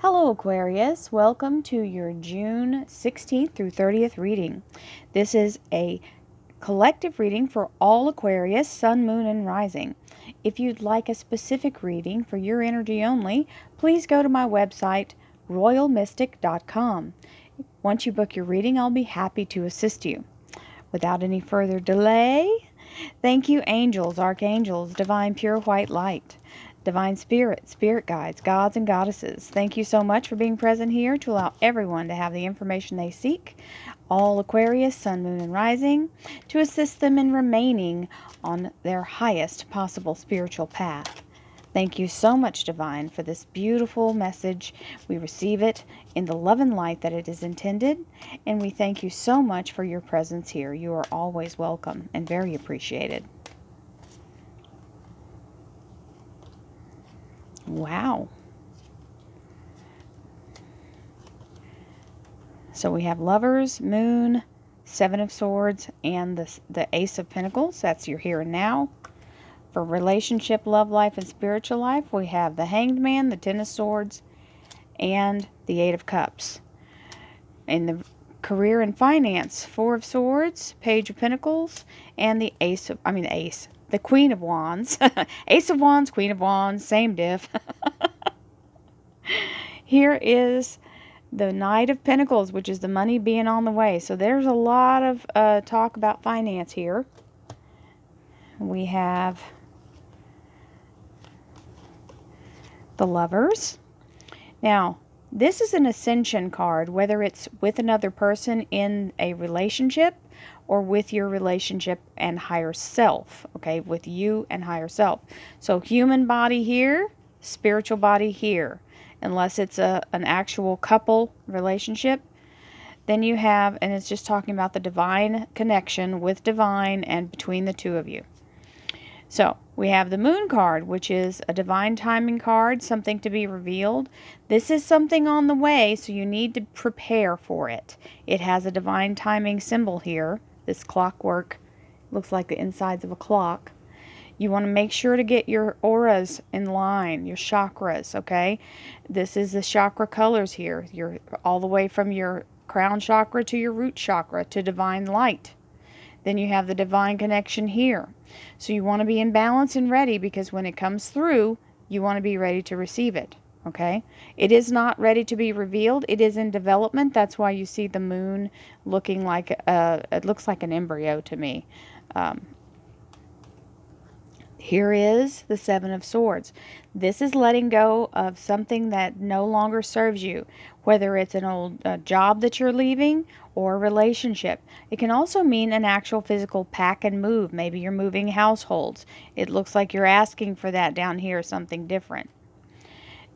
Hello Aquarius, welcome to your June 16th through 30th reading. This is a collective reading for all Aquarius, Sun, Moon, and Rising. If you'd like a specific reading for your energy only, please go to my website, royalmystic.com. Once you book your reading, I'll be happy to assist you. Without any further delay, thank you, angels, archangels, divine pure white light, divine spirit, spirit guides, gods and goddesses. Thank you so much for being present here to allow everyone to have the information they seek, all Aquarius, Sun, Moon, and Rising, to assist them in remaining on their highest possible spiritual path. Thank you so much, Divine, for this beautiful message. We receive it in the love and light that it is intended, and we thank you so much for your presence here. You are always welcome and very appreciated. Wow. So we have Lovers, Moon, Seven of Swords, and the Ace of Pentacles. That's your here and now. For relationship, love life, and spiritual life, we have the Hanged Man, the Ten of Swords, and the Eight of Cups. In the career and finance, Four of Swords, Page of Pentacles, and the the Queen of Wands. Ace of Wands, Queen of Wands, same diff. Here is the Knight of Pentacles, which is the money being on the way. So there's a lot of talk about finance here. We have the Lovers. Now, this is an ascension card, whether it's with another person in a relationship or with your relationship and higher self, okay, with you and higher self. So human body here, spiritual body here. Unless it's an actual couple relationship, then you have, and it's just talking about the divine connection with divine and between the two of you. So we have the Moon card, which is a divine timing card, something to be revealed. This is something on the way, so you need to prepare for it. It has a divine timing symbol here. This clockwork looks like the insides of a clock. You want to make sure to get your auras in line, your chakras, okay? This is the chakra colors here. You're all the way from your crown chakra to your root chakra to divine light. Then you have the divine connection here. So you want to be in balance and ready, because when it comes through, you want to be ready to receive it, okay? It is not ready to be revealed. It is in development. That's why you see the moon looking like, it looks like an embryo to me. Here is the Seven of Swords. This is letting go of something that no longer serves you, whether it's an old job that you're leaving or a relationship. It can also mean an actual physical pack and move. Maybe you're moving households. It looks like you're asking for that down here, something different.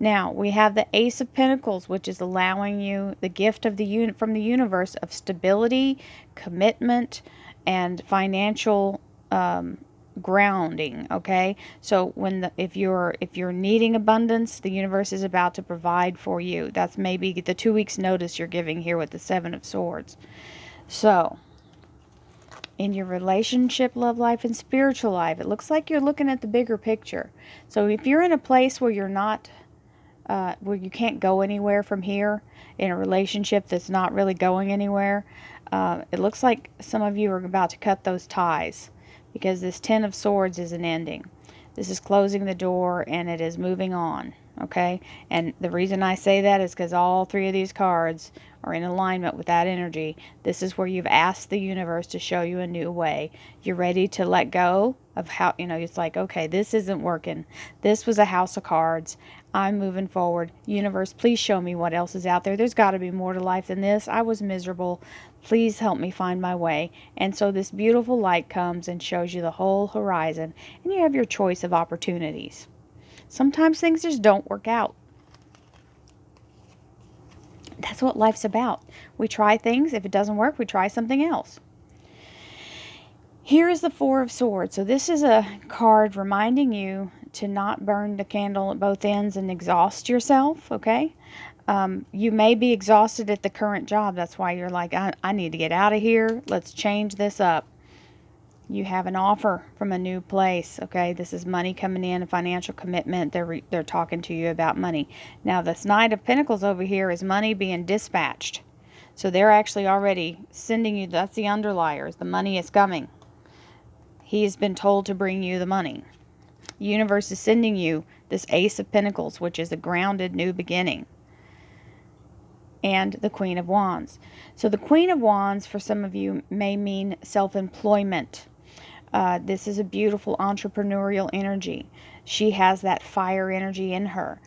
Now, we have the Ace of Pentacles, which is allowing you the gift of from the universe of stability, commitment, and financial grounding, okay? So if you're needing abundance, the universe is about to provide for you. That's maybe the 2 weeks notice you're giving here with the Seven of Swords. So in your relationship, love life, and spiritual life, it looks like you're looking at the bigger picture. So if you're in a place where you're not where you can't go anywhere from here, in a relationship that's not really going anywhere, it looks like some of you are about to cut those ties, because this Ten of Swords is an ending. This is closing the door and it is moving on, okay? And the reason I say that is because all three of these cards are in alignment with that energy. This is where you've asked the universe to show you a new way. You're ready to let go of how, it's like, okay, this isn't working. This was a house of cards. I'm moving forward. Universe, please show me what else is out there. There's got to be more to life than this. I was miserable. Please help me find my way. And so this beautiful light comes and shows you the whole horizon, and you have your choice of opportunities. Sometimes things just don't work out. That's what life's about. We try things. If it doesn't work, we try something else. Here is the Four of Swords. So this is a card reminding you to not burn the candle at both ends and exhaust yourself, okay? You may be exhausted at the current job. That's why you're like, I need to get out of here. Let's change this up. You have an offer from a new place, okay? This is money coming in, a financial commitment. They're talking to you about money. Now, this Knight of Pentacles over here is money being dispatched. So they're actually already sending you, that's the underliers. The money is coming. He's been told to bring you the money. The universe is sending you this Ace of Pentacles, which is a grounded new beginning. And the Queen of Wands. So the Queen of Wands, for some of you, may mean self-employment. This is a beautiful entrepreneurial energy. She has that fire energy in her.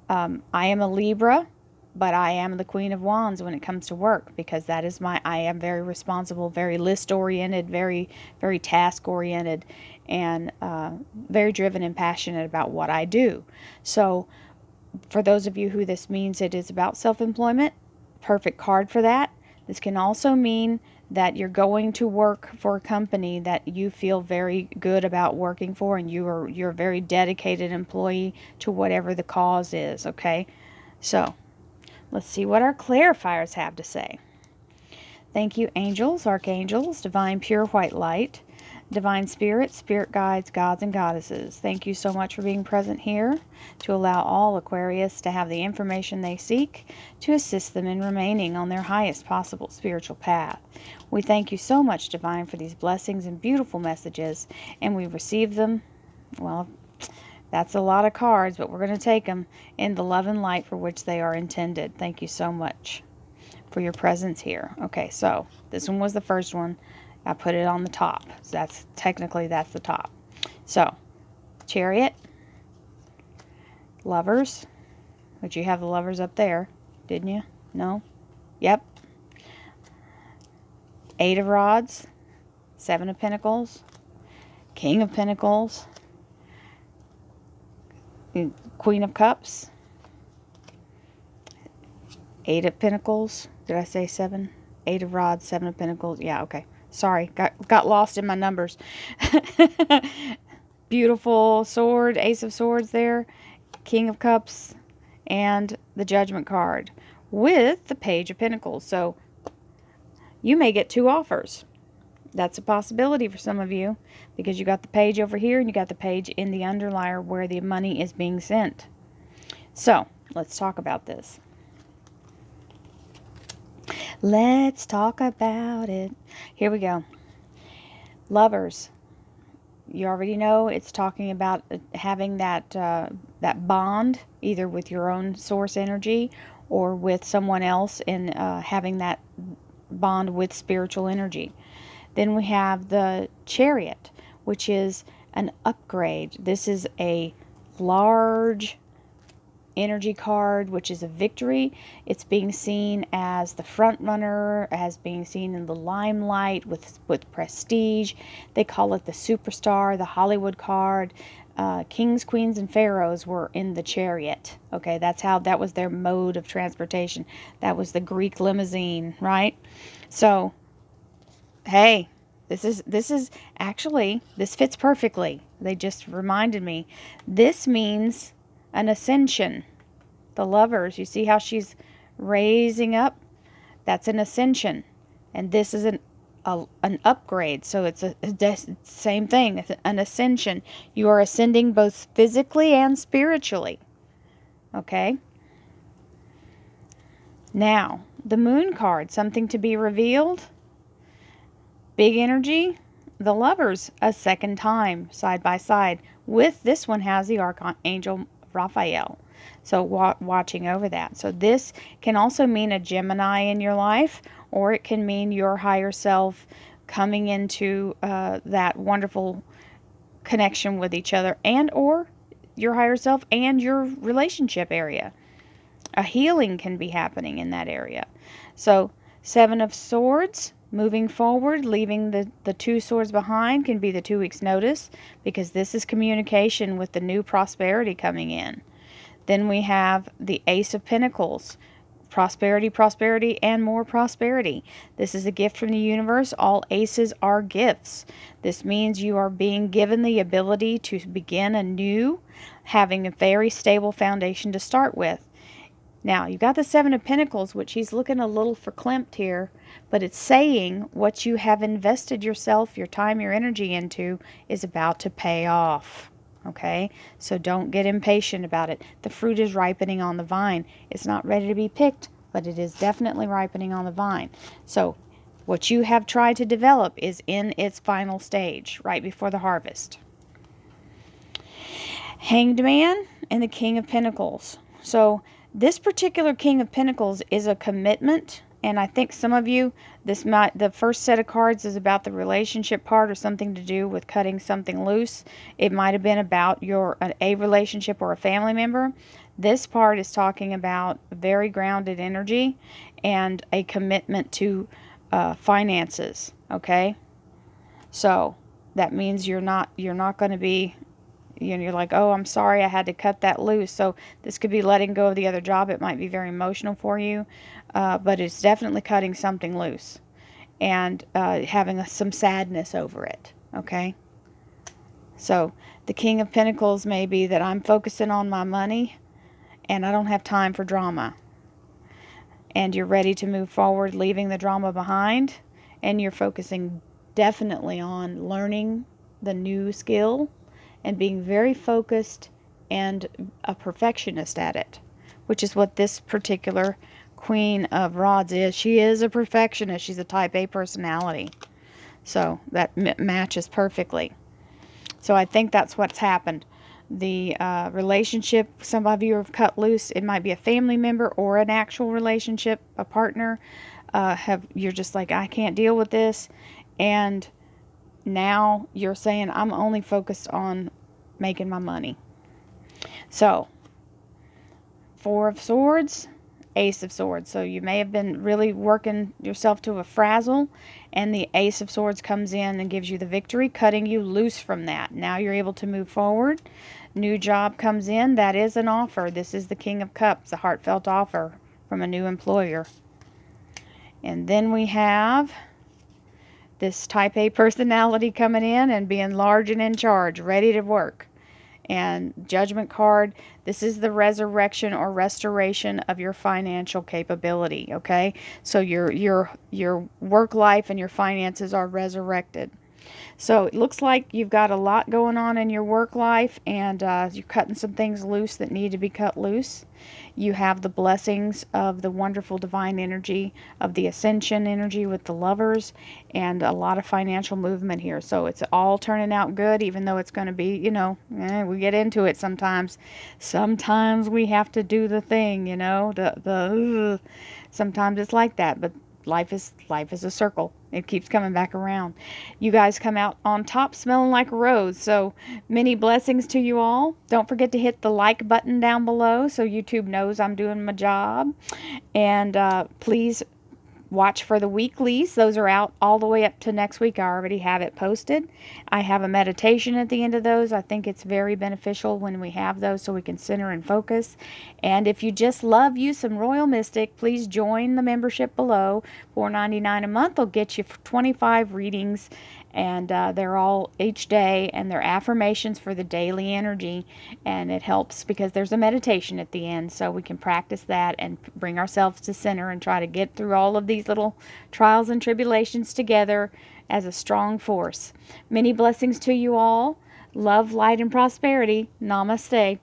I am a Libra, but I am the Queen of Wands when it comes to work, because that is I am very responsible, very list-oriented, very, very task-oriented, and very driven and passionate about what I do. So for those of you who this means it is about self-employment, perfect card for that. This can also mean that you're going to work for a company that you feel very good about working for, and you're a very dedicated employee to whatever the cause is, okay? So, let's see what our clarifiers have to say. Thank you, angels, archangels, divine pure white light, divine spirits, spirit guides, gods and goddesses. Thank you so much for being present here to allow all Aquarius to have the information they seek to assist them in remaining on their highest possible spiritual path. We thank you so much, Divine, for these blessings and beautiful messages, and we receive them, well, that's a lot of cards, but we're going to take them in the love and light for which they are intended. Thank you so much for your presence here. Okay, so this one was the first one. I put it on the top. So that's the top. So, Chariot, Lovers, which you have the Lovers up there, didn't you? No? Yep. Eight of Rods, Seven of Pentacles, King of Pentacles, Queen of Cups, Eight of Pentacles. Did I say seven? Eight of Rods, Seven of Pentacles. Yeah, okay. Sorry, got lost in my numbers. Beautiful sword, Ace of Swords there, King of Cups, and the Judgment card with the Page of Pentacles. So you may get two offers. That's a possibility for some of you, because you got the page over here and you got the page in the underlier where the money is being sent. So let's talk about this. Let's talk about it. Here we go. Lovers. You already know it's talking about having that bond, either with your own source energy or with someone else, and having that bond with spiritual energy. Then we have the Chariot, which is an upgrade. This is a large energy card, which is a victory. It's being seen as the front runner, as being seen in the limelight with prestige. They call it the superstar, the Hollywood card. Kings, queens, and pharaohs were in the Chariot. Okay, that was their mode of transportation. That was the Greek limousine, right? So, hey, this is actually, this fits perfectly. They just reminded me. This means an ascension. The Lovers, you see how she's raising up? That's an ascension. And this is an upgrade. So it's a same thing. It's an ascension. You are ascending both physically and spiritually. Okay? Now, the Moon card, something to be revealed. Big energy. The Lovers, a second time, side by side. With this one has the Archangel Raphael. So watching over that. So this can also mean a Gemini in your life, or it can mean your higher self coming into that wonderful connection with each other, and or your higher self and your relationship area. A healing can be happening in that area. So Seven of Swords, moving forward, leaving the two swords behind, can be the 2 weeks notice, because this is communication with the new prosperity coming in. Then we have the Ace of Pentacles. Prosperity, prosperity, and more prosperity. This is a gift from the universe. All aces are gifts. This means you are being given the ability to begin anew, having a very stable foundation to start with. Now, you've got the Seven of Pentacles, which he's looking a little verklempt here, but it's saying what you have invested yourself, your time, your energy into is about to pay off. Okay? So don't get impatient about it. The fruit is ripening on the vine. It's not ready to be picked, but it is definitely ripening on the vine. So what you have tried to develop is in its final stage, right before the harvest. Hanged Man and the King of Pentacles. So this particular King of Pentacles is a commitment, and I think some of you, the first set of cards is about the relationship part or something to do with cutting something loose. It might have been about a relationship or a family member. This part is talking about very grounded energy and a commitment to finances. Okay, so that means you're not going to be, you're like, oh, I'm sorry, I had to cut that loose. So this could be letting go of the other job. It might be very emotional for you, but it's definitely cutting something loose and having some sadness over it. Okay, so the King of Pentacles may be that I'm focusing on my money and I don't have time for drama. And you're ready to move forward, leaving the drama behind, and you're focusing definitely on learning the new skill and being very focused and a perfectionist at it, which is what this particular Queen of Rods is. She is a perfectionist. She's a type A personality. So that matches perfectly. So I think that's what's happened. The relationship, some of you have cut loose. It might be a family member or an actual relationship, a partner. You're just like, I can't deal with this. And now you're saying, I'm only focused on making my money. So, Four of Swords, Ace of Swords. So you may have been really working yourself to a frazzle, and the Ace of Swords comes in and gives you the victory, cutting you loose from that. Now you're able to move forward. New job comes in. That is an offer. This is the King of Cups, a heartfelt offer from a new employer. And then we have this type A personality coming in and being large and in charge, ready to work. And Judgment card, this is the resurrection or restoration of your financial capability, okay? So your work life and your finances are resurrected. So it looks like you've got a lot going on in your work life, and you're cutting some things loose that need to be cut loose. You have the blessings of the wonderful divine energy of the ascension energy with the lovers, and a lot of financial movement here. So it's all turning out good, even though it's going to be, we get into it sometimes. Sometimes we have to do the thing, sometimes it's like that, but life is a circle. It keeps coming back around. You guys come out on top smelling like a rose. So many blessings to you all. Don't forget to hit the like button down below so YouTube knows I'm doing my job. And please watch for the weeklies. Those are out all the way up to next week. I already have it posted. I have a meditation at the end of those. I think it's very beneficial when we have those so we can center and focus. And if you just love you some Royal Mystic, please join the membership below. $4.99 a month will get you 25 readings, and they're all each day, and they're affirmations for the daily energy, and it helps because there's a meditation at the end, so we can practice that and bring ourselves to center and try to get through all of these little trials and tribulations together as a strong force. Many blessings to you all. Love, light, and prosperity. Namaste.